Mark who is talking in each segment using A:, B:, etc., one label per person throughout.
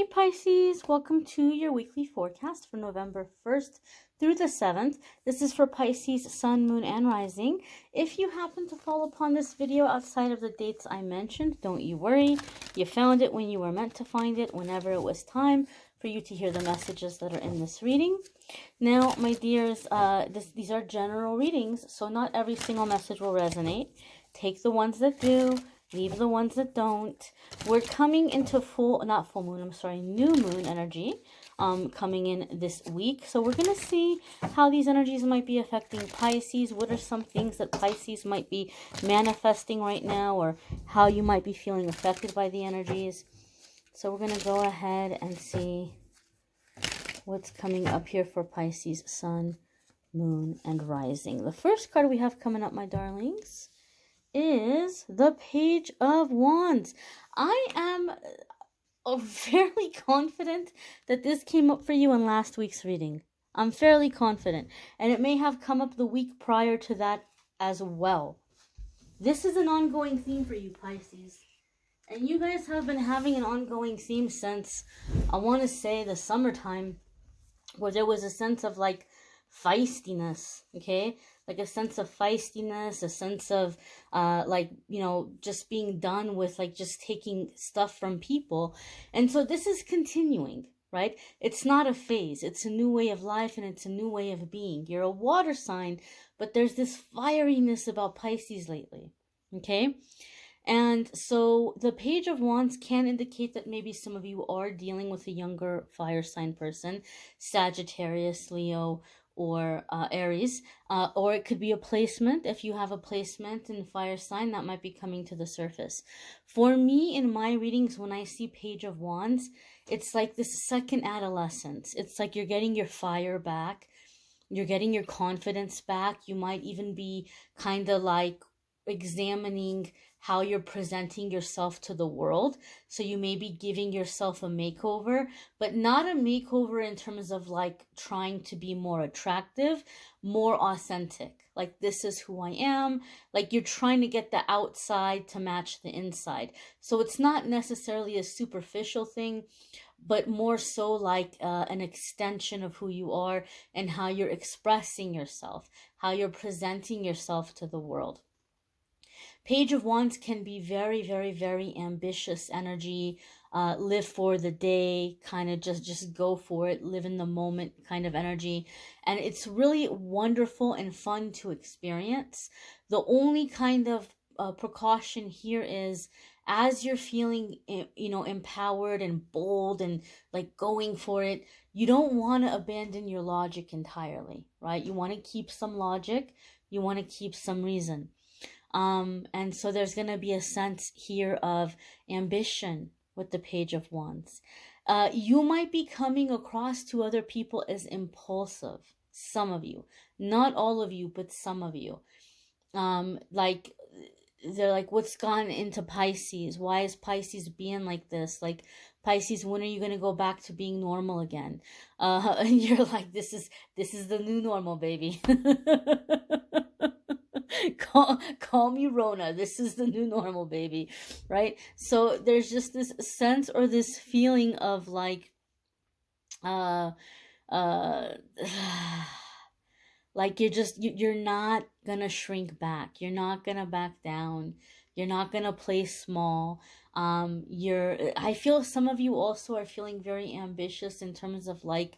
A: Hey Pisces, welcome to your weekly forecast for November 1st through the 7th. This is for Pisces, Sun, Moon, and Rising. If you happen to fall upon this video outside of the dates I mentioned, don't you worry. You found it when you were meant to find it, whenever it was time for you to hear the messages that are in this reading. Now, my dears, these are general readings, so not every single message will resonate. Take the ones that do. Leave the ones that don't. We're coming into new moon energy coming in this week. So we're going to see how these energies might be affecting Pisces. What are some things that Pisces might be manifesting right now, or how you might be feeling affected by the energies. So we're going to go ahead and see what's coming up here for Pisces, Sun, Moon, and Rising. The first card we have coming up, my darlings, is the Page of Wands. I am fairly confident that this came up for you in last week's reading. I'm fairly confident. And it may have come up the week prior to that as well. This is an ongoing theme for you, Pisces. And you guys have been having an ongoing theme since, I want to say, the summertime, where there was a sense of like feistiness, okay? Like a sense of feistiness, a sense of just being done with like just taking stuff from people. And so this is continuing, right? It's not a phase. It's a new way of life, and it's a new way of being. You're a water sign, but there's this fieriness about Pisces lately, okay? And so the Page of Wands can indicate that maybe some of you are dealing with a younger fire sign person, Sagittarius, Leo, or Aries, or it could be a placement. If you have a placement in fire sign, that might be coming to the surface. For me, in my readings, when I see Page of Wands, it's like this second adolescence. It's like you're getting your fire back, you're getting your confidence back. You might even be kind of like examining how you're presenting yourself to the world. So you may be giving yourself a makeover, but not a makeover in terms of like trying to be more attractive, more authentic. Like, this is who I am. Like, you're trying to get the outside to match the inside. So it's not necessarily a superficial thing, but more so like an extension of who you are and how you're expressing yourself, how you're presenting yourself to the world. Page of Wands can be very, very, very ambitious energy, live for the day, kind of just go for it, live in the moment kind of energy. And it's really wonderful and fun to experience. The only kind of precaution here is, as you're feeling, empowered and bold and like going for it, you don't want to abandon your logic entirely, right? You want to keep some logic, you want to keep some reason. And so there's going to be a sense here of ambition with the Page of Wands. You might be coming across to other people as impulsive. Some of you, not all of you, but some of you. Like, they're like, what's gone into Pisces? Why is Pisces being like this? Like, Pisces, when are you going to go back to being normal again? And you're like, this is the new normal, baby. Call me Rona. This is the new normal, baby. Right? So there's just this sense or this feeling of like, like you're not gonna shrink back. You're not gonna back down. You're not gonna play small. I feel some of you also are feeling very ambitious in terms of like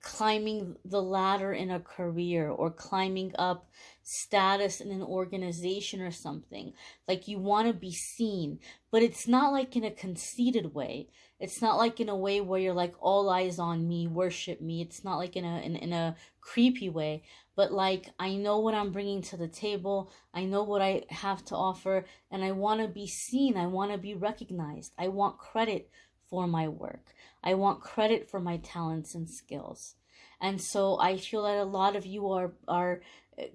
A: climbing the ladder in a career, or climbing up status in an organization or something. Like, you want to be seen, but it's not like in a conceited way. It's not like in a way where you're like, all eyes on me, worship me. It's not like in a creepy way, but like, I know what I'm bringing to the table. I know what I have to offer, and I want to be seen. I want to be recognized. I want credit for my work. I want credit for my talents and skills. And so I feel that a lot of you are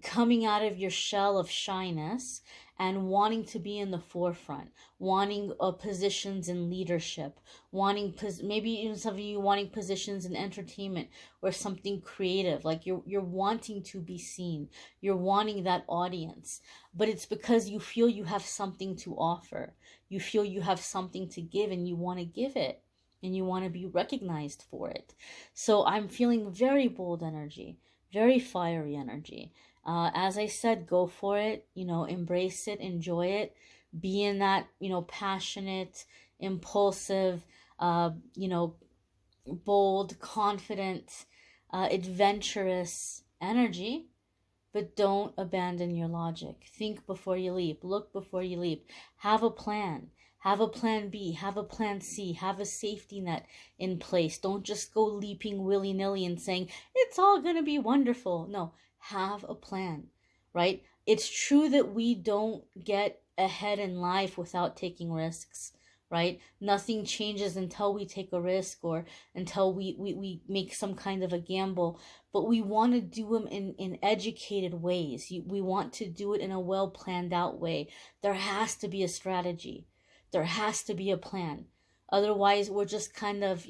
A: coming out of your shell of shyness and wanting to be in the forefront, wanting positions in leadership, maybe even some of you wanting positions in entertainment or something creative. Like, you're wanting to be seen. You're wanting that audience. But it's because you feel you have something to offer. You feel you have something to give, and you want to give it. and you want to be recognized for it. So I'm feeling very bold energy, very fiery energy. As I said, go for it, embrace it, enjoy it, be in that, passionate, impulsive, uh, you know, bold, confident, adventurous energy. But don't abandon your logic. Think before you leap. Look before you leap. Have a plan. Have a plan B. Have a plan C. Have a safety net in place. Don't just go leaping willy-nilly and saying, it's all going to be wonderful. No, have a plan, right? It's true that we don't get ahead in life without taking risks, right? Nothing changes until we take a risk or until we make some kind of a gamble. But we want to do them in educated ways. We want to do it in a well planned out way. There has to be a strategy. There has to be a plan. Otherwise, we're just kind of,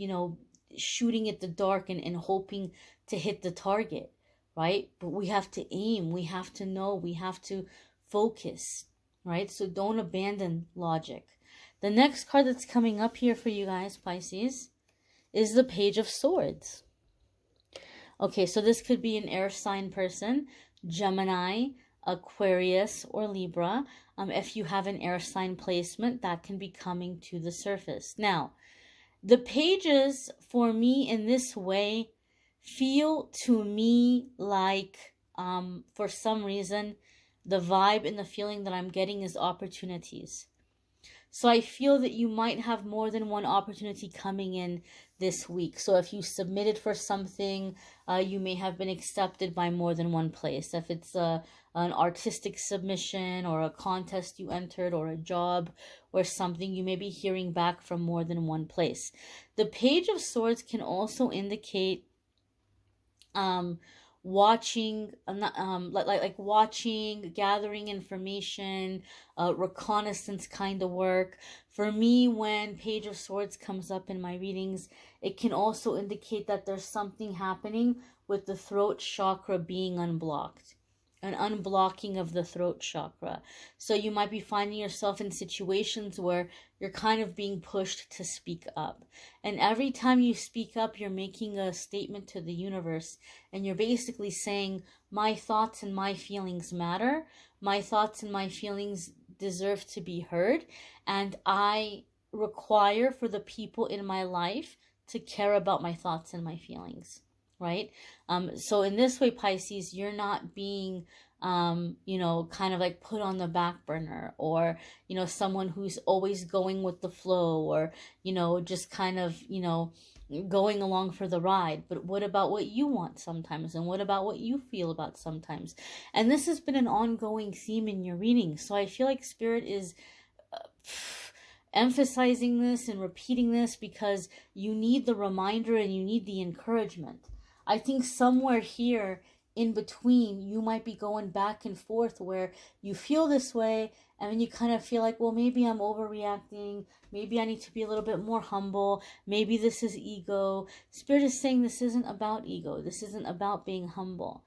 A: shooting at the dark and hoping to hit the target, right? But we have to aim. We have to know. We have to focus, right? So don't abandon logic. The next card that's coming up here for you guys, Pisces, is the Page of Swords. Okay, so this could be an air sign person, Gemini, Aquarius, or Libra. If you have an air sign placement, that can be coming to the surface. Now, the pages for me in this way feel to me like, for some reason, the vibe and the feeling that I'm getting is opportunities. So I feel that you might have more than one opportunity coming in this week. So if you submitted for something, you may have been accepted by more than one place. If it's an artistic submission or a contest you entered or a job or something, you may be hearing back from more than one place. The Page of Swords can also indicate watching, watching, gathering information, reconnaissance kind of work. For me, when Page of Swords comes up in my readings, it can also indicate that there's something happening with the throat chakra being unblocked. An unblocking of the throat chakra. So you might be finding yourself in situations where you're kind of being pushed to speak up. And every time you speak up, you're making a statement to the universe. And you're basically saying, my thoughts and my feelings matter. My thoughts and my feelings deserve to be heard. And I require for the people in my life to care about my thoughts and my feelings. Right? So in this way, Pisces, you're not being, kind of like put on the back burner, or, someone who's always going with the flow, or, just kind of, going along for the ride. But what about what you want sometimes? And what about what you feel about sometimes? And this has been an ongoing theme in your reading. So I feel like Spirit is emphasizing this and repeating this because you need the reminder and you need the encouragement. I think somewhere here in between, you might be going back and forth where you feel this way and then you kind of feel like, well, maybe I'm overreacting. Maybe I need to be a little bit more humble. Maybe this is ego. Spirit is saying this isn't about ego. This isn't about being humble.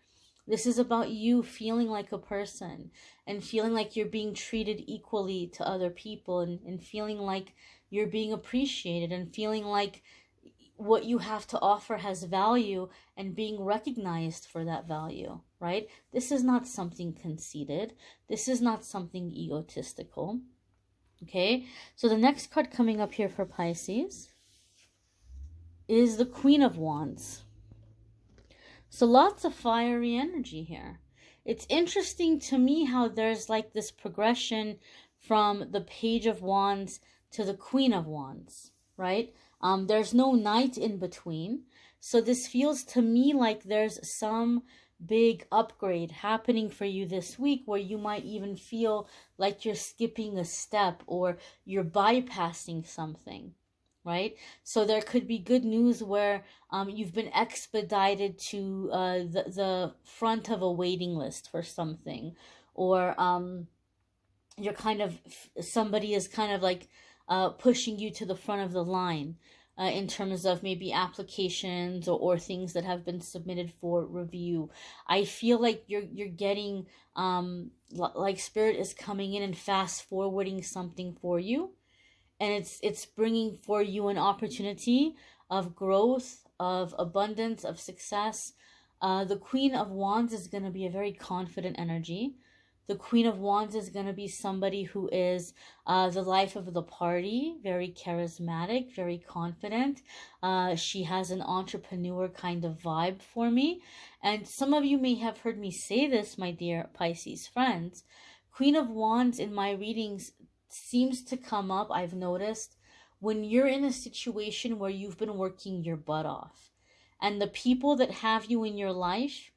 A: This is about you feeling like a person and feeling like you're being treated equally to other people and feeling like you're being appreciated and feeling like what you have to offer has value and being recognized for that value, right? This is not something conceited. This is not something egotistical. Okay, so the next card coming up here for Pisces is the Queen of Wands. So lots of fiery energy here. It's interesting to me how there's like this progression from the Page of Wands to the Queen of Wands, right? There's no knight in between. So this feels to me like there's some big upgrade happening for you this week where you might even feel like you're skipping a step or you're bypassing something, right? So there could be good news where you've been expedited to the front of a waiting list for something, or you're kind of, somebody is kind of like pushing you to the front of the line in terms of maybe applications or things that have been submitted for review. I feel like you're getting like Spirit is coming in and fast forwarding something for you. and it's bringing for you an opportunity of growth, of abundance, of success. The Queen of Wands is going to be a very confident energy. The Queen of Wands is going to be somebody who is the life of the party, very charismatic, very confident. She has an entrepreneur kind of vibe for me. And some of you may have heard me say this, my dear Pisces friends. Queen of Wands in my readings seems to come up, I've noticed, when you're in a situation where you've been working your butt off. And the people that have you in your life,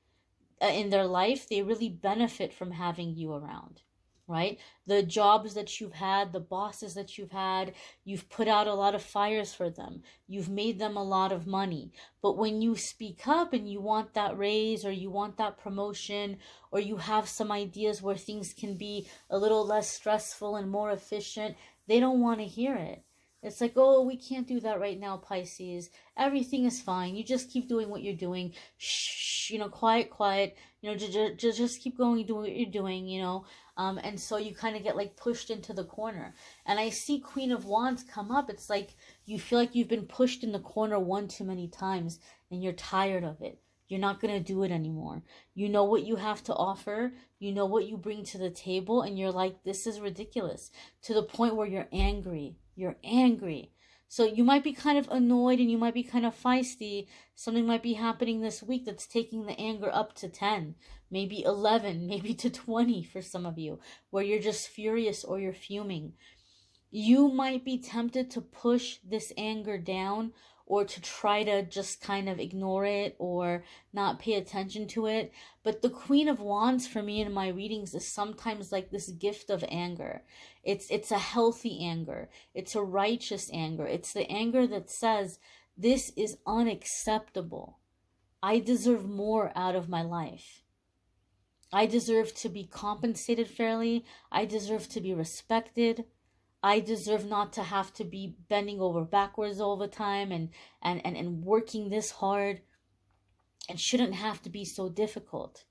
A: in their life, they really benefit from having you around, right? The jobs that you've had, the bosses that you've put out a lot of fires for them. You've made them a lot of money. But when you speak up and you want that raise or you want that promotion, or you have some ideas where things can be a little less stressful and more efficient, they don't want to hear it. It's like, oh, we can't do that right now, Pisces. Everything is fine. You just keep doing what you're doing. Shh, quiet. Just keep going, doing what you're doing, And so you kind of get like pushed into the corner. And I see Queen of Wands come up. It's like you feel like you've been pushed in the corner one too many times and you're tired of it. You're not going to do it anymore. You know what you have to offer. You know what you bring to the table. And you're like, this is ridiculous. To the point where you're angry. You're angry. So you might be kind of annoyed and you might be kind of feisty. Something might be happening this week that's taking the anger up to 10, maybe 11, maybe to 20 for some of you, where you're just furious or you're fuming. You might be tempted to push this anger down or to try to just kind of ignore it or not pay attention to it. But the Queen of Wands for me in my readings is sometimes like this gift of anger. It's a healthy anger. It's a righteous anger. It's the anger that says, this is unacceptable. I deserve more out of my life. I deserve to be compensated fairly. I deserve to be respected. I deserve not to have to be bending over backwards all the time and working this hard. It shouldn't have to be so difficult.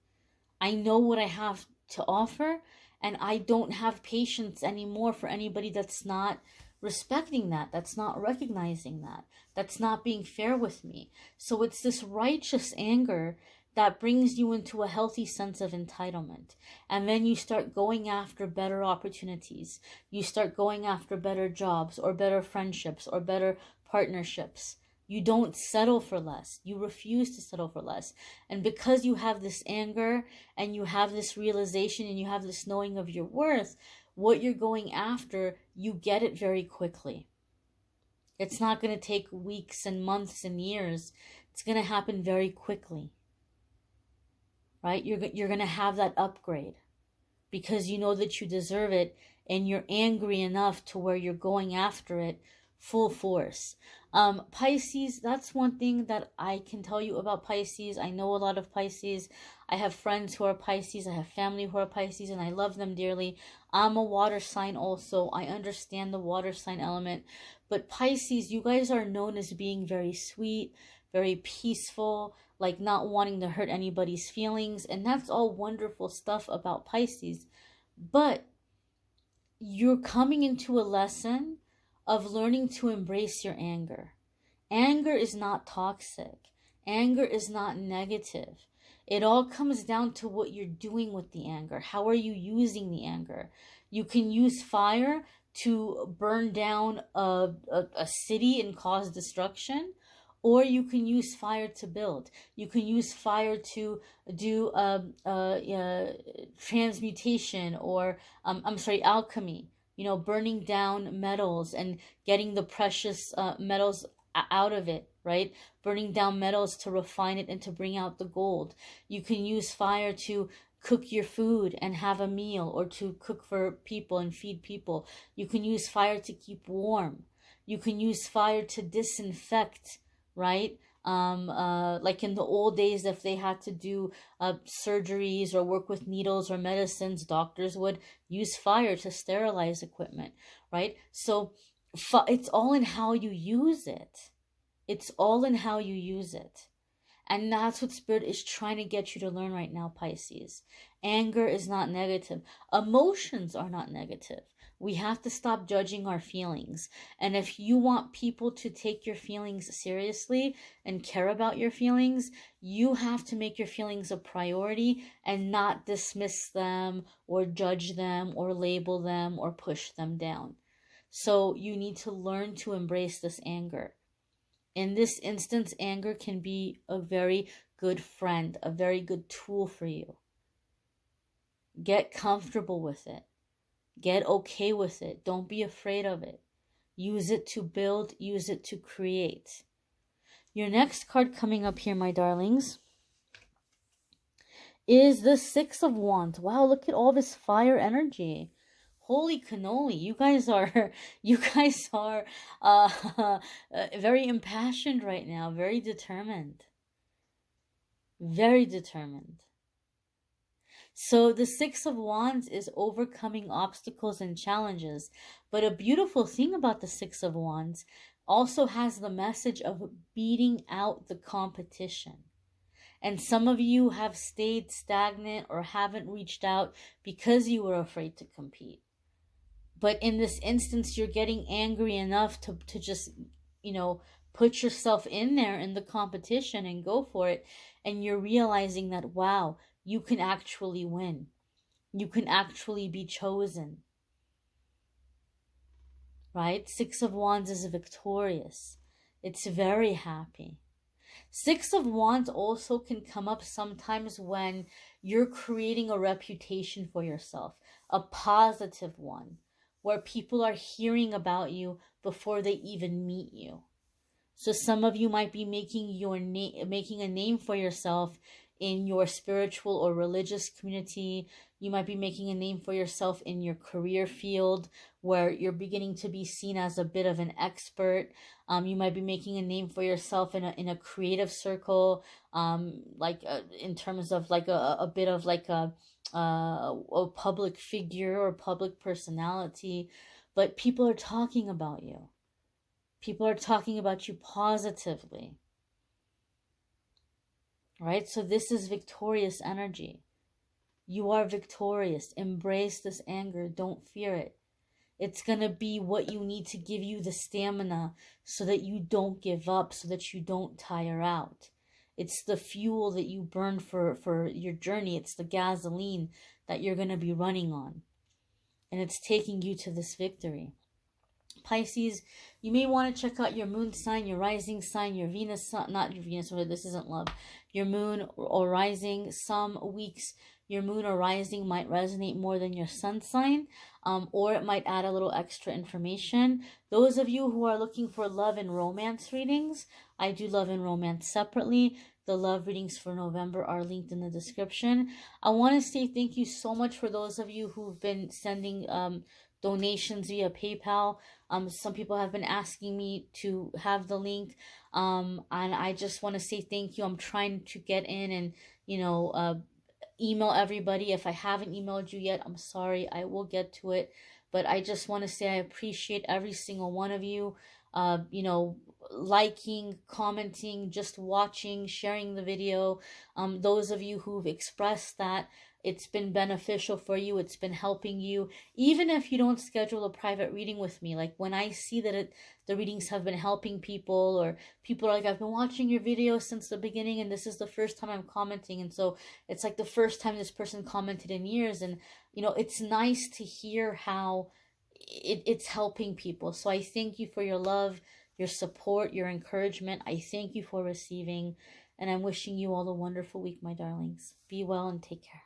A: I know what I have to offer, and I don't have patience anymore for anybody that's not respecting that, that's not recognizing that, that's not being fair with me. So it's this righteous anger that brings you into a healthy sense of entitlement. And then you start going after better opportunities. You start going after better jobs or better friendships or better partnerships. You don't settle for less. You refuse to settle for less. And because you have this anger and you have this realization and you have this knowing of your worth, what you're going after, you get it very quickly. It's not going to take weeks and months and years. It's going to happen very quickly. Right? You're going to have that upgrade because you know that you deserve it and you're angry enough to where you're going after it full force. Pisces, that's one thing that I can tell you about Pisces. I know a lot of Pisces. I have friends who are Pisces. I have family who are Pisces, and I love them dearly. I'm a water sign also. I understand the water sign element. But Pisces, you guys are known as being very sweet, very peaceful, like not wanting to hurt anybody's feelings. And that's all wonderful stuff about Pisces. But you're coming into a lesson of learning to embrace your anger. Anger is not toxic. Anger is not negative. It all comes down to what you're doing with the anger. How are you using the anger? You can use fire to burn down a city and cause destruction. Or you can use fire to build. You can use fire to do transmutation or, alchemy. Burning down metals and getting the precious metals out of it, right? Burning down metals to refine it and to bring out the gold. You can use fire to cook your food and have a meal, or to cook for people and feed people. You can use fire to keep warm. You can use fire to disinfect, right? Like in the old days, if they had to do surgeries or work with needles or medicines, doctors would use fire to sterilize equipment, right? So it's all in how you use it. It's all in how you use it. And that's what Spirit is trying to get you to learn right now, Pisces. Anger is not negative. Emotions are not negative. We have to stop judging our feelings. And if you want people to take your feelings seriously and care about your feelings, you have to make your feelings a priority and not dismiss them or judge them or label them or push them down. So you need to learn to embrace this anger. In this instance, anger can be a very good friend, a very good tool for you. Get comfortable with it. Get okay with it. Don't be afraid of it. Use it to build, use it to create. Your next card coming up here, my darlings, is the Six of Wands. Wow, look at all this fire energy. Holy cannoli, you guys are very impassioned right now, very determined. Very determined. So the Six of Wands is overcoming obstacles and challenges. But a beautiful thing about the Six of Wands also has the message of beating out the competition. And some of you have stayed stagnant or haven't reached out because you were afraid to compete. But in this instance, you're getting angry enough to just, put yourself in there in the competition and go for it. And you're realizing that, wow, you can actually win. You can actually be chosen. Right? Six of Wands is victorious. It's very happy. Six of Wands also can come up sometimes when you're creating a reputation for yourself, a positive one, where people are hearing about you before they even meet you. So some of you might be making a name for yourself in your spiritual or religious community. You might be making a name for yourself in your career field where you're beginning to be seen as a bit of an expert. You might be making a name for yourself in a creative circle, in terms of like a bit of like a public figure or public personality. But people are talking about you. People are talking about you positively. Right? So this is victorious energy. You are victorious. Embrace this anger. Don't fear it. It's going to be what you need to give you the stamina so that you don't give up, so that you don't tire out. It's the fuel that you burn for your journey. It's the gasoline that you're going to be running on. And it's taking you to this victory. Pisces, you may want to check out your moon sign, your rising sign, your Venus sign, not your Venus, this isn't love, your moon or rising. Some weeks your moon or rising might resonate more than your sun sign, or it might add a little extra information. Those of you who are looking for love and romance readings, I do love and romance separately. The love readings for November are linked in the description. I want to say thank you so much for those of you who've been sending donations via PayPal. Some people have been asking me to have the link, and I just want to say thank you. I'm trying to get in and, email everybody. If I haven't emailed you yet, I'm sorry. I will get to it. But I just want to say I appreciate every single one of you, liking, commenting, just watching, sharing the video. Those of you who've expressed that it's been beneficial for you, it's been helping you, even if you don't schedule a private reading with me. Like when I see that the readings have been helping people, or people are like, I've been watching your videos since the beginning and this is the first time I'm commenting, and so it's like the first time this person commented in years, and it's nice to hear how it's helping people. So I thank you for your love, your support, your encouragement. I thank you for receiving, and I'm wishing you all a wonderful week, my darlings. Be well and take care.